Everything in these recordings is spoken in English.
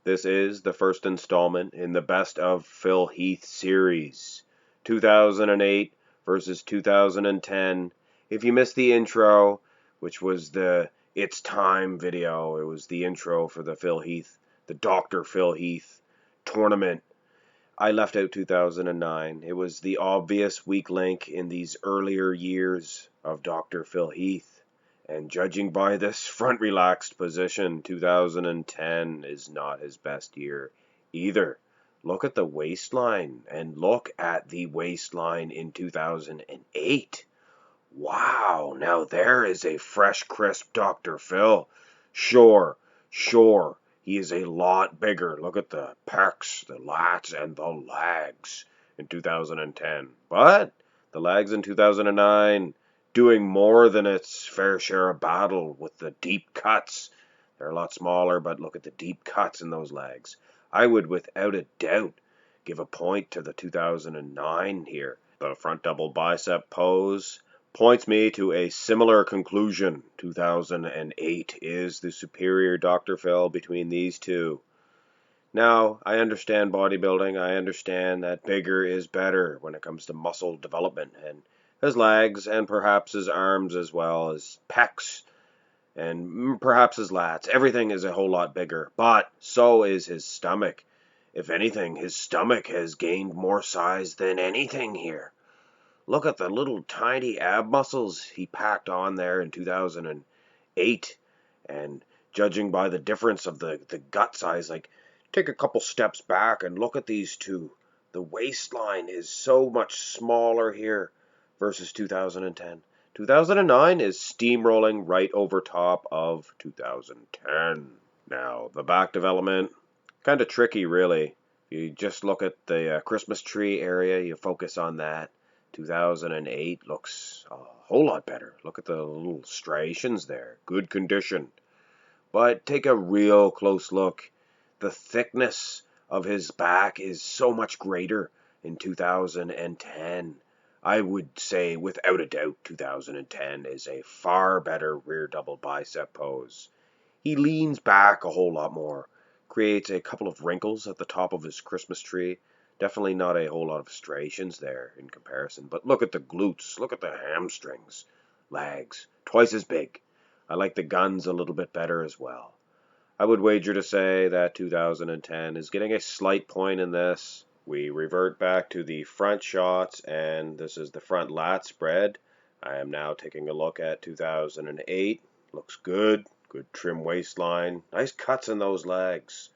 This is the first installment in the Best of Phil Heath series, 2008 versus 2010. If you missed the intro, which was the It's Time video, it was the intro for the Dr. Phil Heath tournament. I left out 2009. It was the obvious weak link in these earlier years of Dr. Phil Heath. And judging by this front relaxed position, 2010 is not his best year either. Look at the waistline, and look at the waistline in 2008. Wow, now there is a fresh, crisp Dr. Phil. Sure, he is a lot bigger. Look at the pecs, the lats, and the legs in 2010. But the legs in 2009, doing more than its fair share of battle with the deep cuts. They're a lot smaller, but look at the deep cuts in those legs. I would, without a doubt, give a point to the 2009 here. The front double bicep pose points me to a similar conclusion. 2008 is the superior Dr. Phil between these two. Now, I understand bodybuilding. I understand that bigger is better when it comes to muscle development, and his legs, and perhaps his arms as well as pecs, and perhaps his lats. Everything is a whole lot bigger, but so is his stomach. If anything, his stomach has gained more size than anything here. Look at the little tiny ab muscles he packed on there in 2008, and judging by the difference of the gut size, like, take a couple steps back and look at these two. The waistline is so much smaller here versus 2010. 2009 is steamrolling right over top of 2010. Now, the back development, kind of tricky, really. You just look at the Christmas tree area, you focus on that. 2008 looks a whole lot better. Look at the little striations there. Good condition. But take a real close look. The thickness of his back is so much greater in 2010. I would say, without a doubt, 2010 is a far better rear double bicep pose. He leans back a whole lot more, creates a couple of wrinkles at the top of his Christmas tree. Definitely not a whole lot of striations there in comparison. But look at the glutes, look at the hamstrings, legs, twice as big. I like the guns a little bit better as well. I would wager to say that 2010 is getting a slight point in this. We revert back to the front shots, and this is the front lat spread. I am now taking a look at 2008. Looks good. Good trim waistline. Nice cuts in those legs.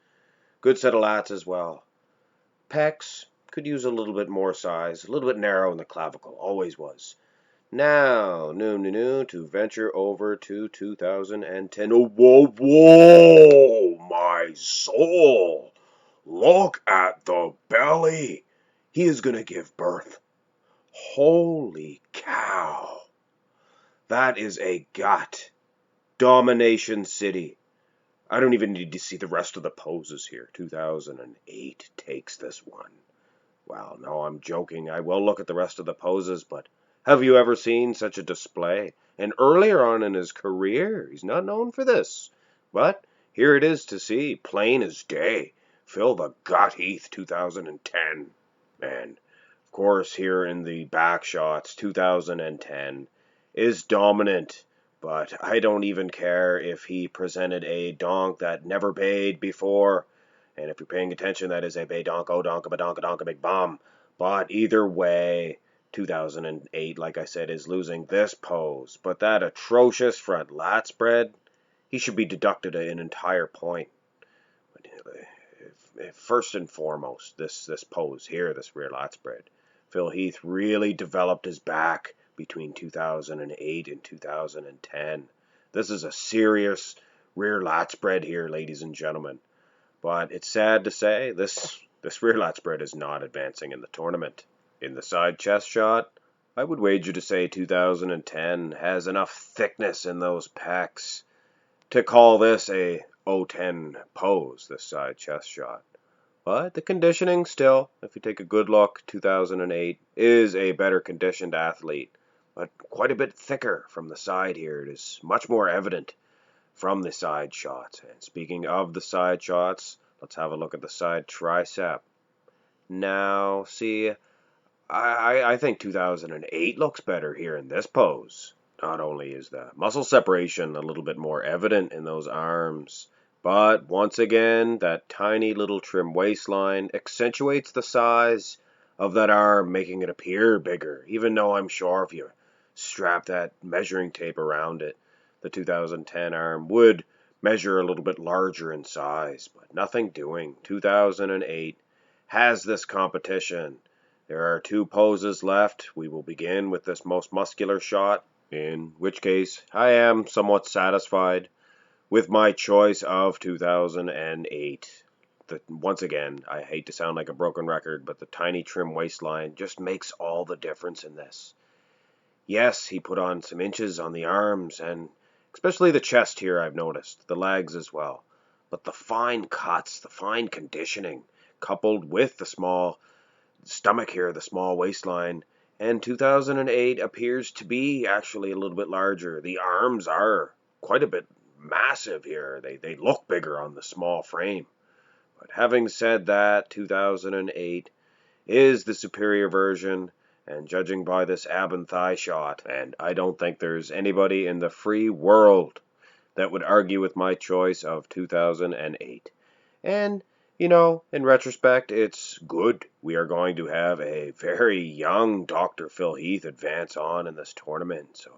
Good set of lats as well. Pecs could use a little bit more size. A little bit narrow in the clavicle. Always was. Now, to venture over to 2010. Oh, whoa, my soul. Look at the belly. He is going to give birth. Holy cow. That is a gut. Domination City. I don't even need to see the rest of the poses here. 2008 takes this one. Well, no, I'm joking. I will look at the rest of the poses, but have you ever seen such a display? And earlier on in his career, he's not known for this. But here it is to see, plain as day. Phil the Gut Heath 2010. And, of course, here in the back shots, 2010 is dominant. But I don't even care if he presented a donk that never bayed before. And if you're paying attention, that is a bay donk, oh donk, a donk, a big bomb. But either way, 2008, like I said, is losing this pose. But that atrocious front lat spread, he should be deducted an entire point. But first and foremost, this pose here, this rear lat spread, Phil Heath really developed his back between 2008 and 2010. This is a serious rear lat spread here, ladies and gentlemen. But it's sad to say, this rear lat spread is not advancing in the tournament. In the side chest shot, I would wager to say 2010 has enough thickness in those pecs to call this a 010 pose, this side chest shot. But the conditioning still, if you take a good look, 2008 is a better conditioned athlete, but quite a bit thicker from the side here. It is much more evident from the side shots. And speaking of the side shots, Let's have a look at the side tricep. Now, see, I think 2008 looks better here in this pose. Not only is the muscle separation a little bit more evident in those arms, but once again, that tiny little trim waistline accentuates the size of that arm, making it appear bigger, even though I'm sure if you strap that measuring tape around it, the 2010 arm would measure a little bit larger in size, but nothing doing. 2008 has this competition. There are 2 poses left. We will begin with this most muscular shot, in which case I am somewhat satisfied with my choice of 2008. Once again, I hate to sound like a broken record, but the tiny trim waistline just makes all the difference in this. Yes, he put on some inches on the arms, and especially the chest here I've noticed, the legs as well. But the fine cuts, the fine conditioning, coupled with the small stomach here, the small waistline, and 2008 appears to be actually a little bit larger. The arms are quite a bit massive here. They look bigger on the small frame. But having said that, 2008 is the superior version, and judging by this ab and thigh shot, and I don't think there's anybody in the free world that would argue with my choice of 2008. And in retrospect, it's good. We are going to have a very young Dr. Phil Heath advance on in this tournament, so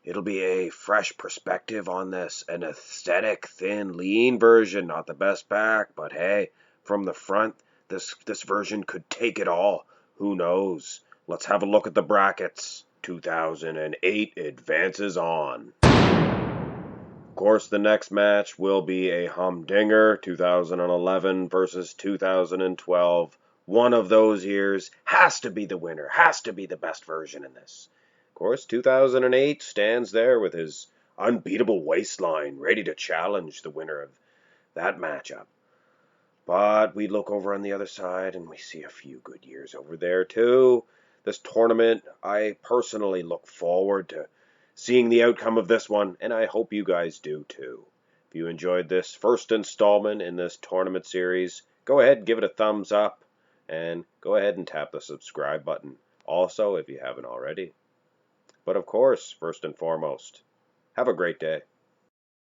it'll be a fresh perspective on this, an aesthetic, thin, lean version, not the best back, but hey, from the front, this version could take it all. Who knows? Let's have a look at the brackets. 2008 advances on. Of course, the next match will be a humdinger, 2011 versus 2012. One of those years has to be the winner, has to be the best version in this. Of course, 2008 stands there with his unbeatable waistline, ready to challenge the winner of that matchup. But we look over on the other side and we see a few good years over there too. This tournament, I personally look forward to seeing the outcome of this one, and I hope you guys do too. If you enjoyed this first installment in this tournament series, go ahead and give it a thumbs up, and go ahead and tap the subscribe button also if you haven't already. But of course, first and foremost, have a great day.